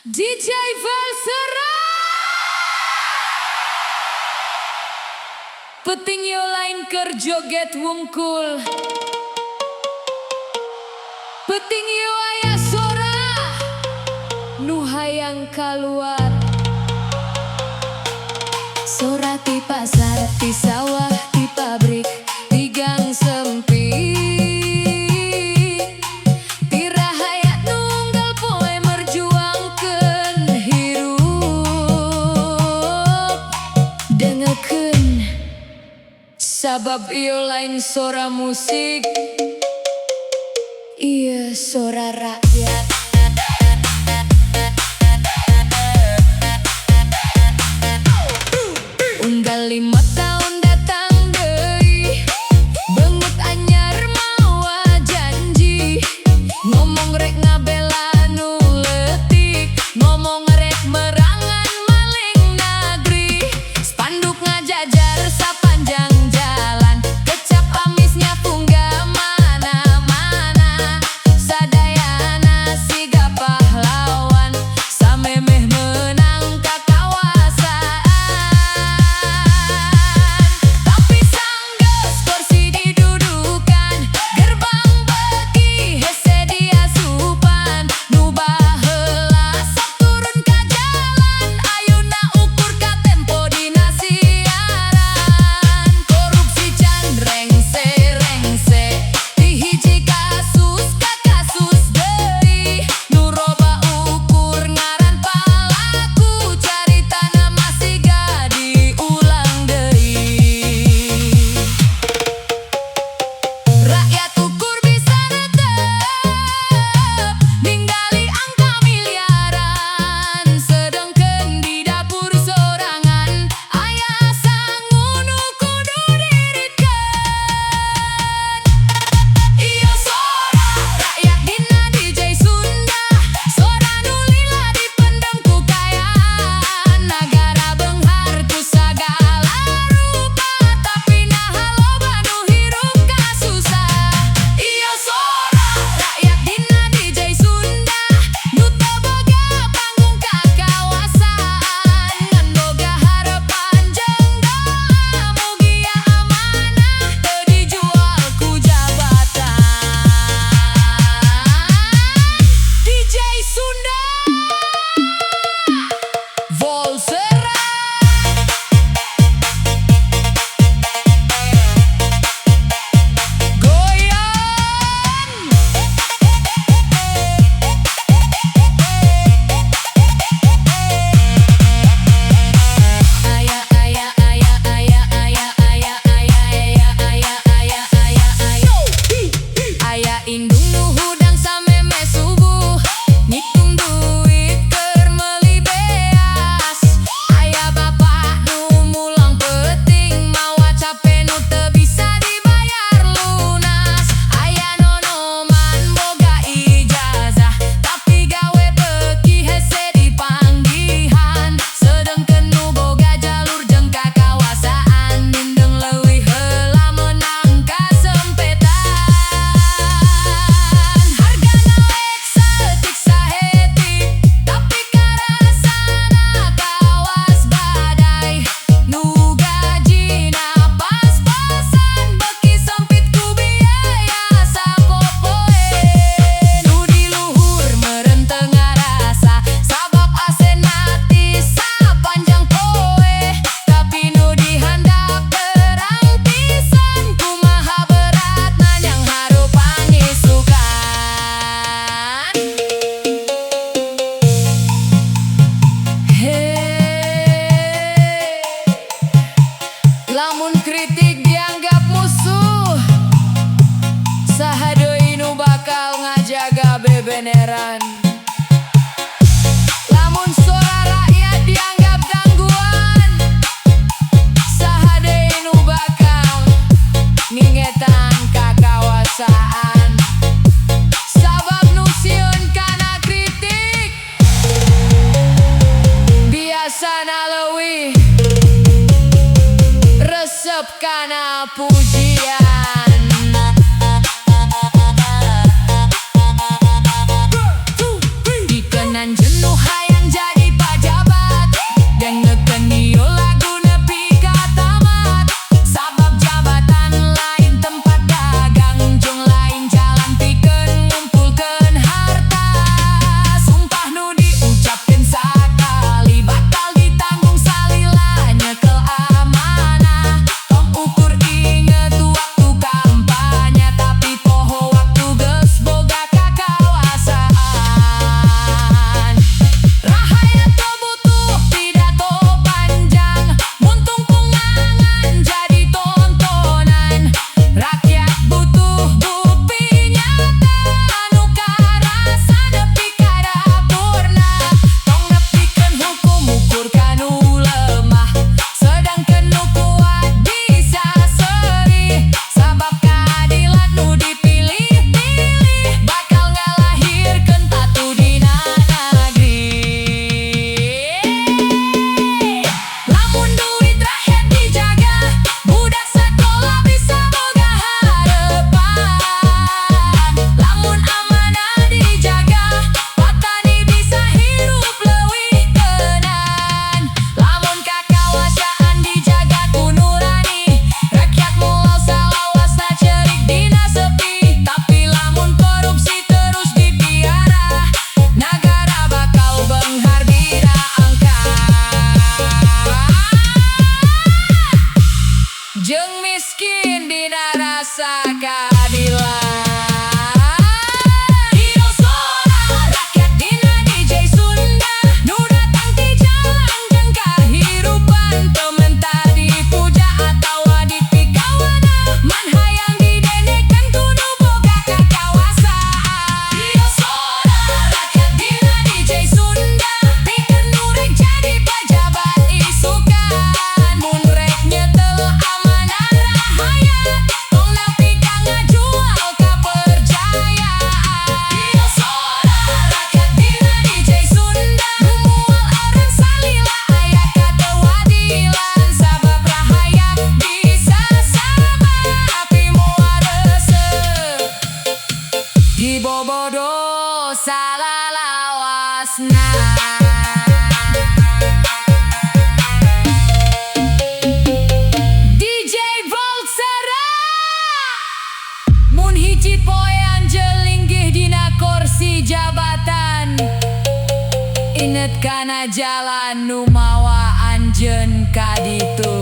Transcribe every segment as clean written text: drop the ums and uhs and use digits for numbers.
DJ Valsera Peting yo lain ker joget wungkul. Peting yo aya sora nu hayang kaluar. Sora ti pasar, ti sawah, ti pabrik, ti gang sempit. Ti rahayat nunggal poe merjuangkeun hirup. Dengekeun sabab ieu lain sora musik, ieu sora rakyat. Unggal 5 tahun datang deui, beungut anyar mawa janji. Ngomong rek ngabela nu leutik, ngomong rek merangan maling nagri. Spanduk ngajajar sapanjang jalan, kecap amisnya punggah mana-mana. Sadayana siga pahlawan, samemeh menang ka kawasan. Tapi sanggeus kursi didudukan, gerbang beuki hese diasupan. Nu baheula sok turun ka jalan, ayeuna ukur ka tempo dina siaran. Korupsi can rengse-rengse, ti hiji kasus ka kasus deui. Nu roba ukur ngaran palaku, caritana masih diulang deui. Rakyat ukur bisa netep, ninggali angka miliaran. Sedengkeun di dapur sorangan, aya sangu nu kudu diritkeun. Ieu sora rakyat dina DJ Sunda, sora nu lila dipendem ku kayaan. Nagara beunghar ku sagala rupa, tapi naha loba nu hirup kasusah. Ieu sora rakyat dina DJ Sunda, nu teu boga panggung ka kawasan. Ngan boga harapan jeung doa, mugia amanah teu dijual ku jabatan. DJ Sunda Valsera Goyan. Aya aya aya aya aya aya aya aya aya aya aya aya aya indung nu hudang sameme subuh, ngitung duit keur meuli beas. Aya bapak nu mulang peuting, mawa cape nu teu bisa dibayar lunas. Aya nonoman boga ijazah, tapi gawe beuki hese dipanggihan. Sedengkeun nu boga jalur jeung kakawasaan, mindeng leuwih heula menang kasempetan. Hargana naek saeutik sahetik, tapi karasana kawas badai. Nu gajina pas-pasan, beuki sempit ku biaya sapopoe. Nu di luhur meureun teu ngarasa, sabab asena ti sapanjang poe. Tapi nu di handap terang pisan, kumaha beratna nyang harup pangisukan. Lamun kritik dianggap musuh, saha deui nu bakal ngajaga bebeneran. Lamun sora rakyat dianggap gangguan, saha deui nu bakal ngingetan kakawasaan. Sabab nu sieun kana kritik, biasana leuwih resep kana pujian. Dikenan jenuh hayang DJ Volsera mun hiji poe Anjeun linggih dina kursi jabatan, inget kana jalan nu mawa anjeun ka ditu.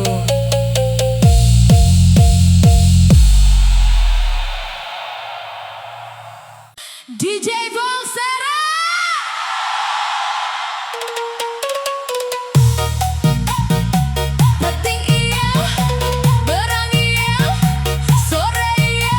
DJ Volsera penting iya, berang iya, sore iya.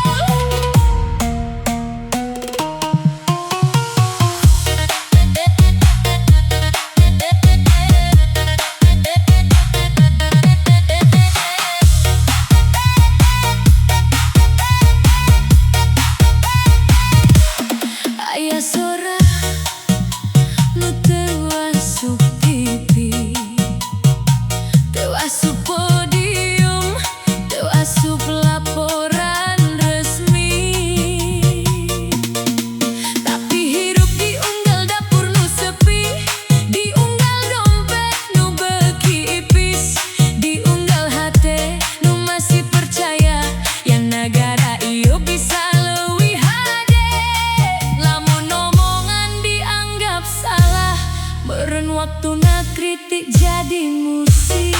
Aya sora nu teu asup TV, teu asup podium, teu asup laporan resmi. Tapi hirup diunggal dapur nu sepi, diunggal dompet nu beuki ipis, diunggal hate nu masih percaya yang negara ieu bisa leuwih hade. Lamun omongan dianggap salah, meureun waktuna kritik jadi musik.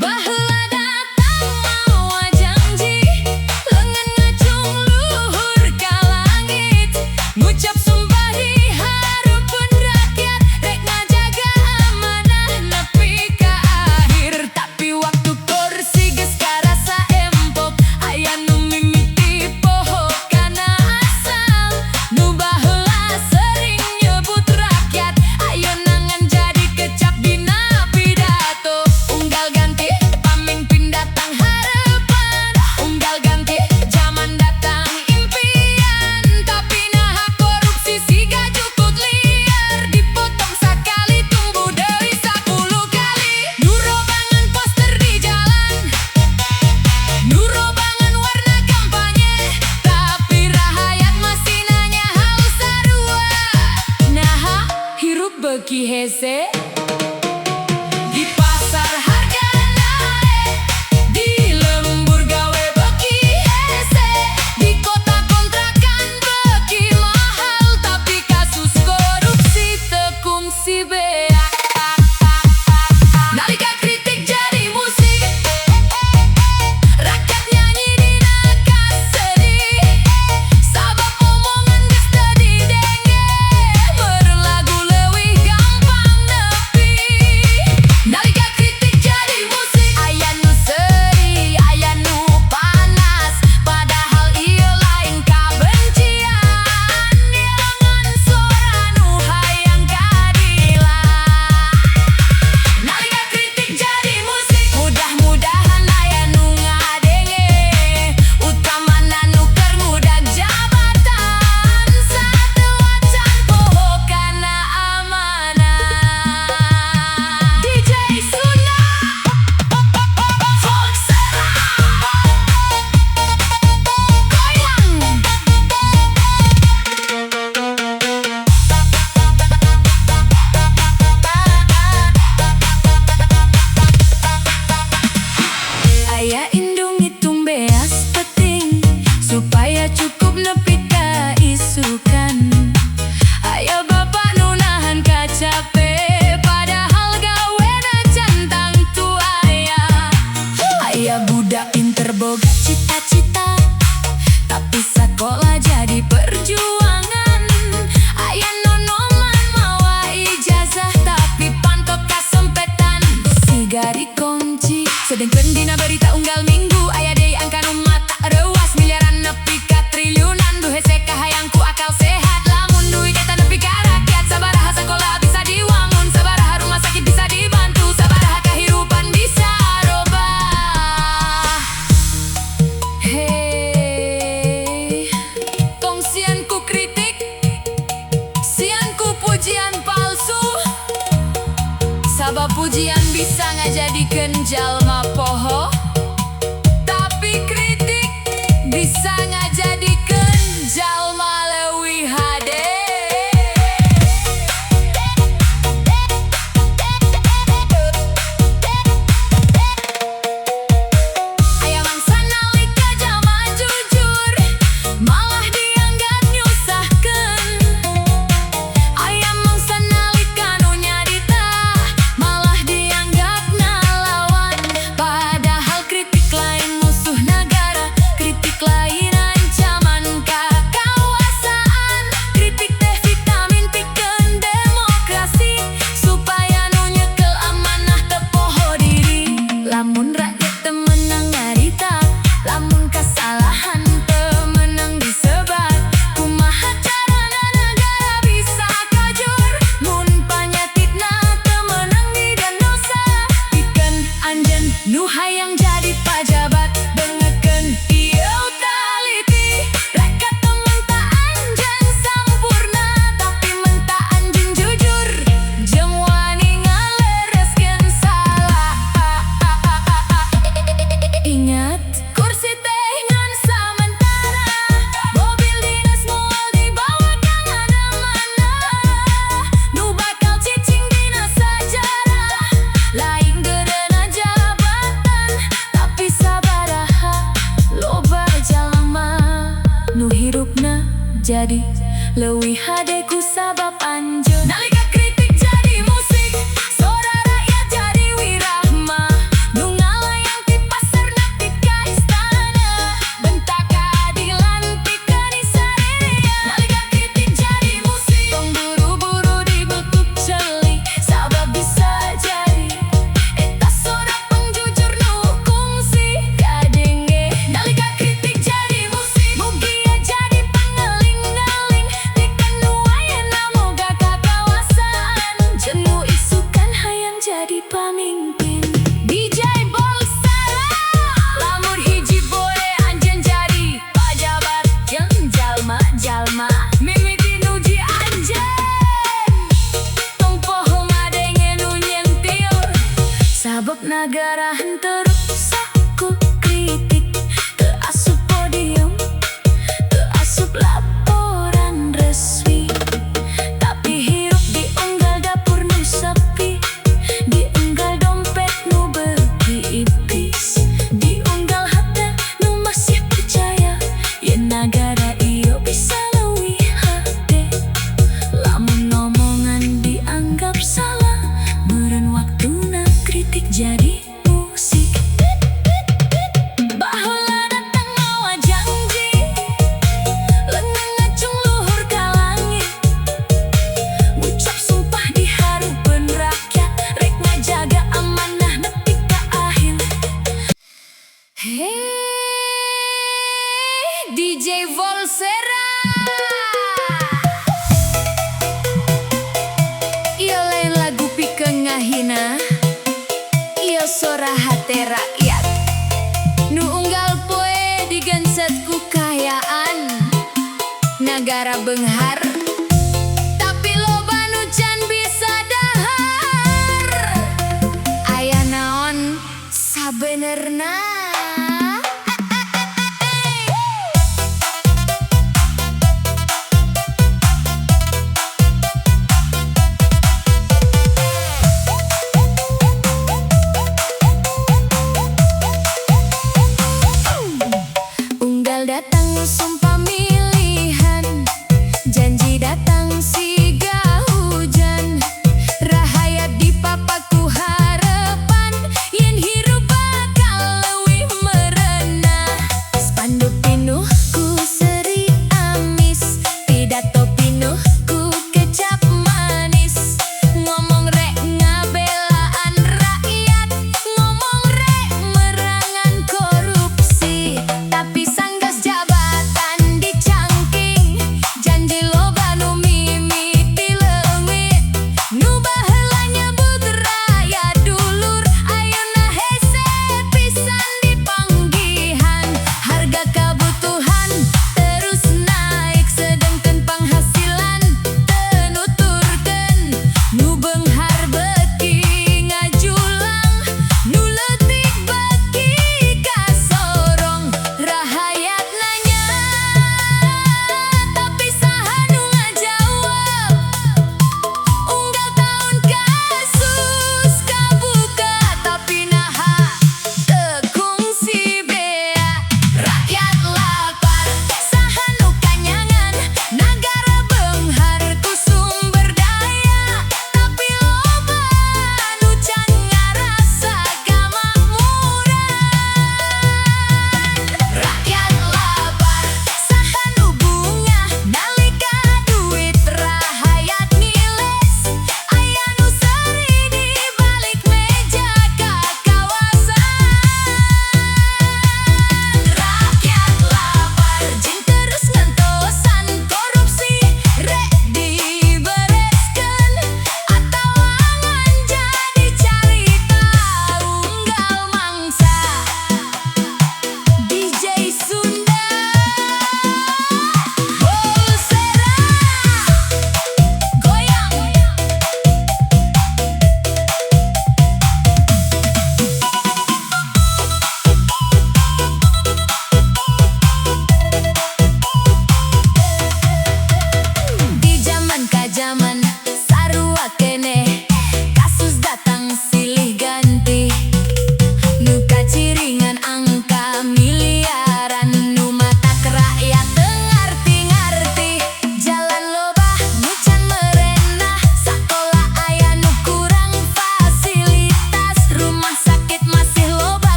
Baheula datang mawa janji, leungeun ngacung luhur ka langit, ngucap sumpah di hareupeun rakyat, rek ngajaga amanah nepi ka akhir. Tapi waktu kursi geus karasa empuk, aya nu mimiti poho kana asal, nu baheula sering nyebut rakyat, ayeuna ngan jadi kecap dina pidato. Unggal ganti pamimpin datang harapan, unggal ganti zaman datang impian. Tapi naha korupsi siga jukut liar, dipotong sakali tumbuh deui 10 kali. Nu robangan poster di jalan, nu robangan warna kampanye, tapi rahayat masih nanya haus sarua. Naha hirup beuki hese, di pasar harga naek, di lembur gawe beuki hese, di kota kontrakan beuki mahal, tapi kasus korupsi teu kungsi beak. Nalika kritik jadi musik, rakyat nyanyi dina kasedih, sabab omongan geus teu didenge, meureun lagu leuwih gampang nepi. Nalika kritik jadi musik, aya nu sedih, aya nu panas, padahal ieu lain kabencian, nyelengan suara nu hayang keadilan. Nalika kritik jadi musik, mudah-mudahan aya nu ngadenge, utamana nu keur ngudag jabatan, sateu acan poho kana amanah. DJ Suna Volsera goyang. Aya indung hitung beas penting, supaya cukup nepi ka isukan. Aya bapak nu nahan kacape, padahal gawena centang tu aya. Aya budak pinter boga cita-cita, tapi sakola jadi perjuangan. Aya nonoman mawa ijazah, tapi pantot kasempetan, siga dikunci. Sedengkeun dina berita unggal minggu, aya deui angka nu mata reuas, miliaran nepi ka triliunan. Duh hese kahayang ku akal sehat, lamun duit eta nepi ka rakyat, sabaraha sakola bisa diwangun, sabaraha rumah sakit bisa dibantu, sabaraha kahirupan bisa robah. Hey, tong sian ku kritik, sian ku puji. Pujian bisa ngajadikeun jalma poho, tapi kritik bisa ngajadikeun jalma leuwih hade. Aya mangsa nalika jalma jujur malah dianggap nyusahkeun. Aya mangsa nalika nu nyarita malah dianggap ngalawan. Padahal kritik lain musuh negara, kritik lain ancaman ka kakuasaan. Kritik teh vitamin pikeun demokrasi, supaya nu nyekel amanah teu poho diri. Lamun rakyat teu meunang nyarita, lamun kasalahan teu meunang disebat, kumaha carana negara bisa kajur? Mun panyakitna teu meunang didiagnosa, pikeun anjeun nu hayang jadi pajabat, dengekeun ieu taliti. Rek teu menta anjeun sampurna, tapi menta anjeun jujur, jeung wani ngalereskeun salah. Ingat, kursi teh ngan samentara, mobil dinas moal dibawa ka mana-mana. Nu bakal cicing dina sajarah, lain geudeuna jabatan, tapi sabaraha loba jalma nu hirupna jadi leuwih hade ku sabab anjeun. Nalika kritik jadi musik, suara rakyat jadi wirahma, nu ngalayang ti pasar nepi ka istana, bentak keadilan pikeun isarerea. Nalika kritik jadi musik, tong buru-buru dibekuk ceuli, sabab bisa jadi eta sorak pengjujur nu kungsi kadenge. Nalika kritik jadi musik, mugia jadi pangeling-eling pikeun nu ayeuna moga kakawasaan, jeung nu isukan hayang jadi pamimpin. DJ Bolsara, lamun hiji boe anjeun jadi pajabat, jeung jalma-jalma mimiti nuji anjeun. Tong poho ngadenge nu nyentil, sabab nagara henteu rusak ku kritik. Teu asup podium, teu asup laporan resmi, tapi hirup diunggal dapur nu sepi, diunggal dompet nu beuki ipis, diunggal hate nu masih percaya yen nagara ieu bisa leuwih hade. Lamun omongan dianggap salah, meureun waktuna kritik jadi musik. Baheula datang mawa janji, leungeun ngacung luhur ka langit, ngucap sumpah di hareupeun rakyat, rek ngajaga amanah nepi ka akhir. Hey, DJ Volsera, ieu lain lagu pikeun ngahina, ieu sora hate rakyat, nu unggal poe digenset ku kahayaan nagara beunghar, tapi loba nu can bisa dahar. Aya naon sabenerna? Unggal datang sumpah milihan, janji datang siga hujan, rahayat dipapaku harapan, yen hirup bakal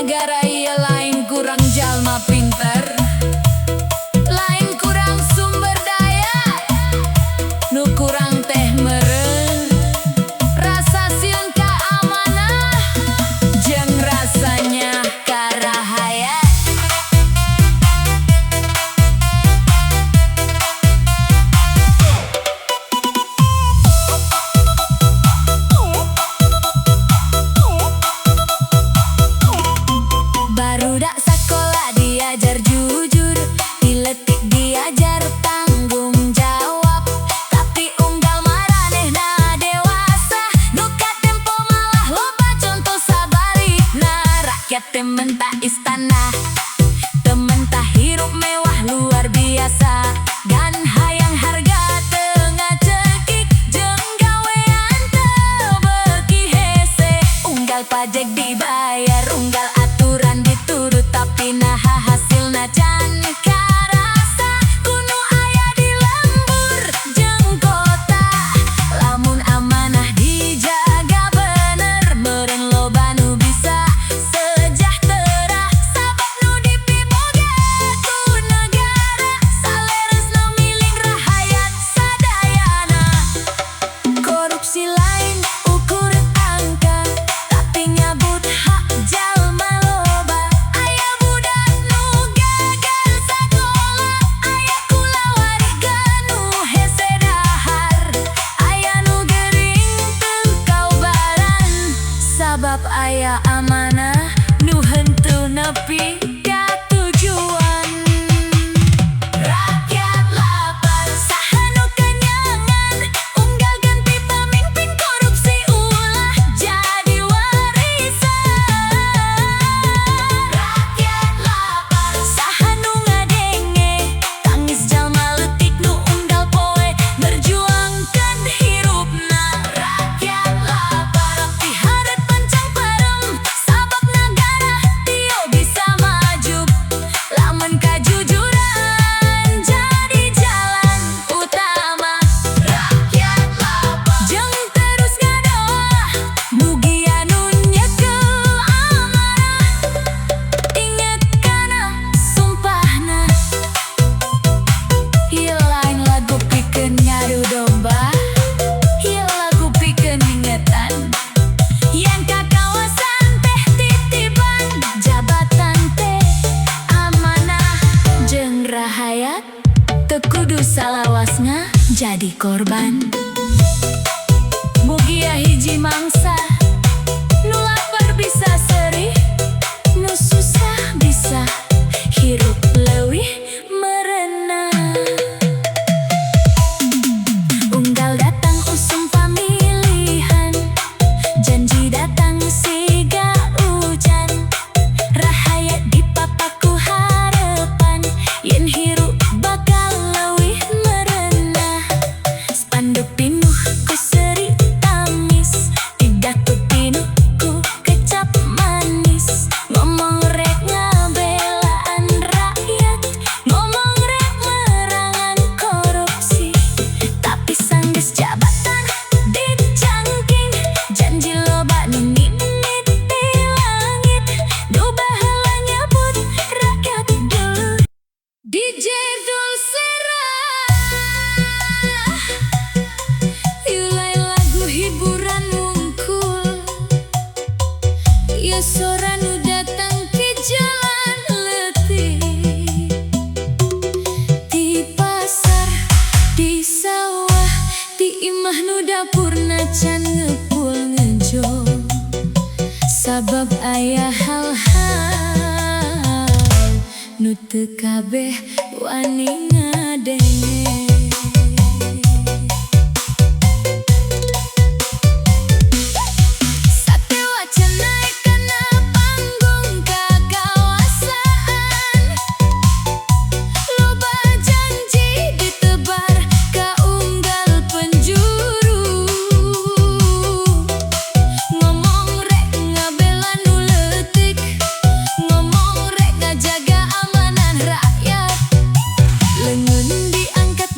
negara ieu lain kurang jalma pinter, lain kurang sumber daya, nu kurang teh meureun rasa sieun ka amanah jeung rasanya karahaya. Barudak sakola diajar jujur, diletik diajar tanggung jawab, tapi unggal maranehna dewasa, nu ka tempo malah loba contoh sabalikna. Rakyat teh mentah istana, teu mentah hirup mewah luar biasa, dan hayang harga teu ngacekik jeung gawean teu beuki hese. Unggal pajek dibayar, unggal aturan diturut, tapi naha hasilna can karasa. Kudu aya di lembur jeung kota, lamun amanah dijaga bener, meureun loba nu bisa sejahtera. Sabab nu dipiboga ku negara, saleresna miling rahayat sadayana. Korupsi lain ukur angka, tapi nyabut hak jalma loba. Aya budak nu gagal sakola, aya kulawari nu hese dahar, aya nu gering teu kaubaran, sabab aya amanah nu henteu nepi ka tujuan. Rakyat lapar, saha nu kenyangan, unggal ganti pamimpin korupsi ulah jadi warisan. Rakyat lapar, saha nu ngadenge, tangis jalma leutik nu unggal poe merjuangkeun hirupna. Rakyat lapar, piharet pancang parem, sabab nagara tio bisa maju, lamun kajujuran jadi jalan utama. Rakyat lapar, jeung terus ngadoa mugi anu nyekel amanah, inget kana sumpahna. Ieu lain lagu pikeun ngadu domba, ieu lagu pikeun ingetan, yen kakawasan teh titipan, jabatan teh amanah jeung rahayat, teu kudu salawasna jadi korban. Mugi hiji mangsa nu lapar bisa serih, nu susah bisa hirup leuwih merenah. Unggal datang usum pamilihan, janji datang siga hujan, rahayat dipapaku harepan, yen hirup bakal leuwih merenah. Spanduk pinuh ku seri tamis, pidato pinuh ku kecap manis, ngomong rek ngabelaan rakyat, ngomong rek merangan korupsi, tapi sanggeus jabatan dicangking, janji loba nu ngimit di langit, nu baheula nyebut rakyat dulu. DJ Dulcera, ieu lain lagu hiburan wungkul, ieu sora nu datang ke jalan leutik, di pasar, di sawah, di imah nu dapurna can ngepul ngejo, sabab aya hal-hal nu teu kabeh wani ngadenge. Satewa can naek kana panggung kakawasan, loba janji ditebar ka unggal penjuru, ngomong rek ngabela nu leutik, ngomong rek ngajaga amanan rakyat, leungeun diangkat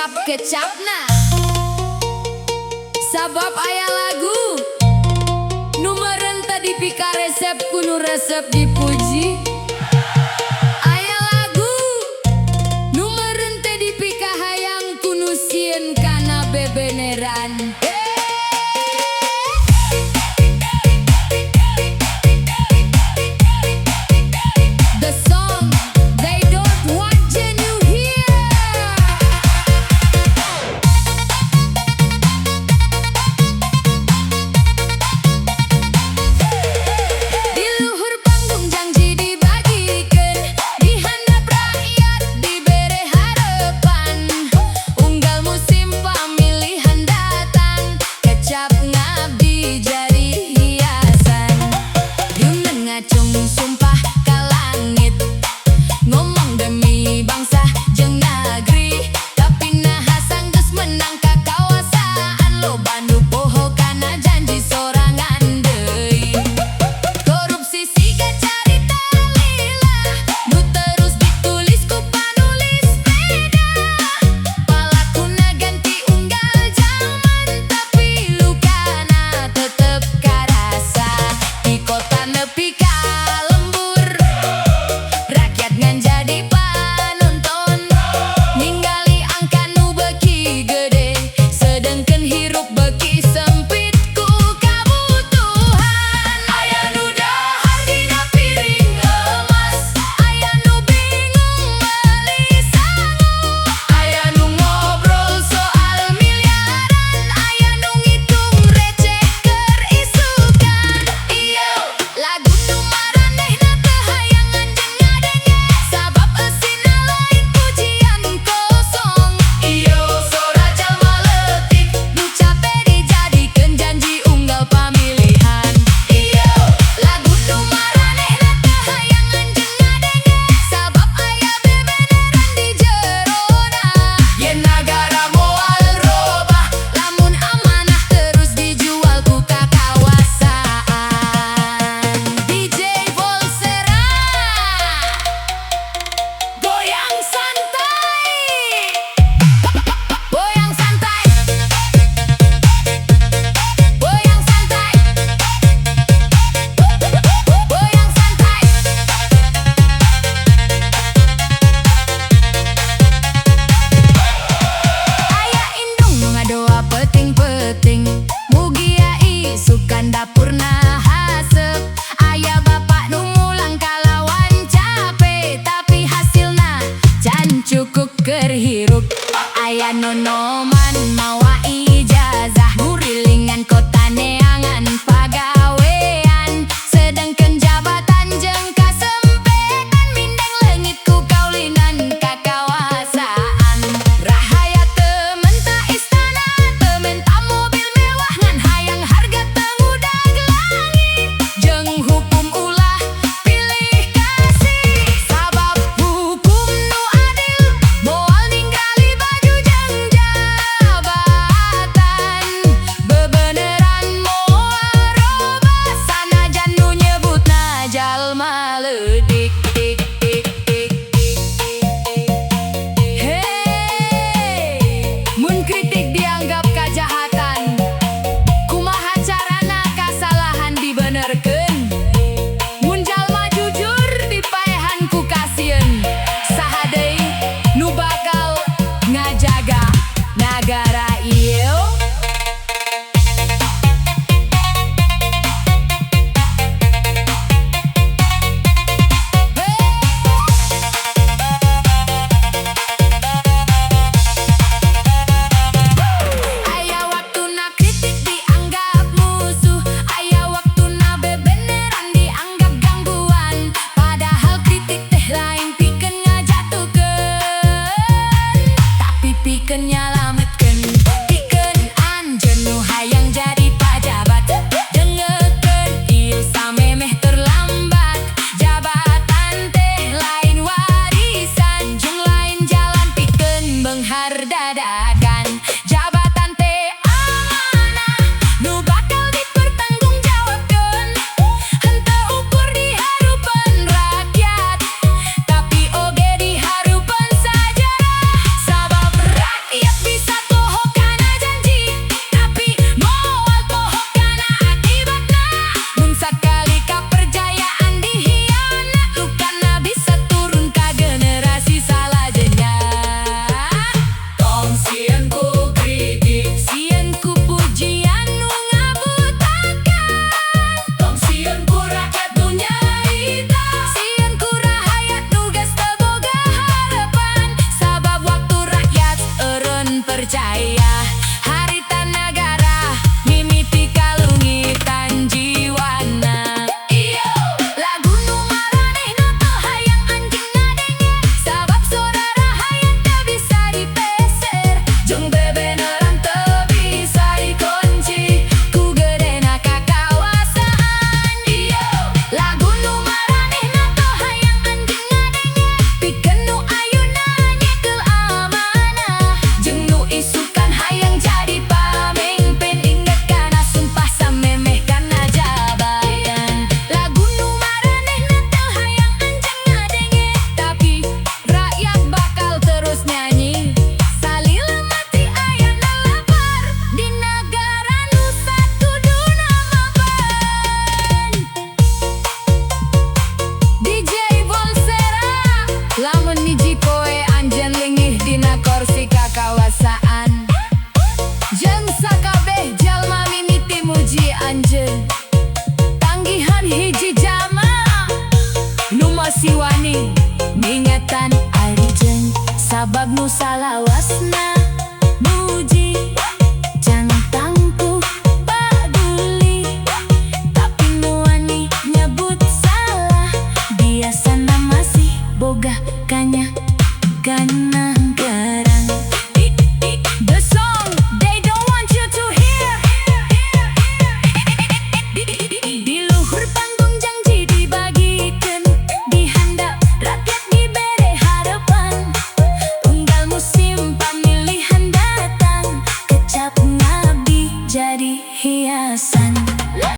kecap-kecapna. Sabab aya lagu nu meureun teu dipika resep kudu resep dipuji. Aya lagu nu meureun teu dipika hayang kudu sieun kana bebeneran. Aya nonoman mawa ijazah murilingan kota neangan pagawean sedangkan jabatan jeung kasempetan mindeng leungit ku kaulinan kakawasaan rahaya teu menta istana teu menta mobil mewah ngan hayang harga tengudag langit jeung hukum ulah pilih kasih sabab hukum nu adil moal ninggali baju jeung jabatan bebeneran moal robah sanajan nu nyebutna jalma leutik. Hey, mun kritik dianggap kajahatan, kumaha carana kasalahan dibenerkeun? Mun jalma jujur dipaehan ku kasieun, saha deui nu bakal ngajaga nagara ieu? masih wani ngingetan arijen sabab nu salawasna muji jangan tangku peduli tapi nu wani nyebut salah biasana masih boga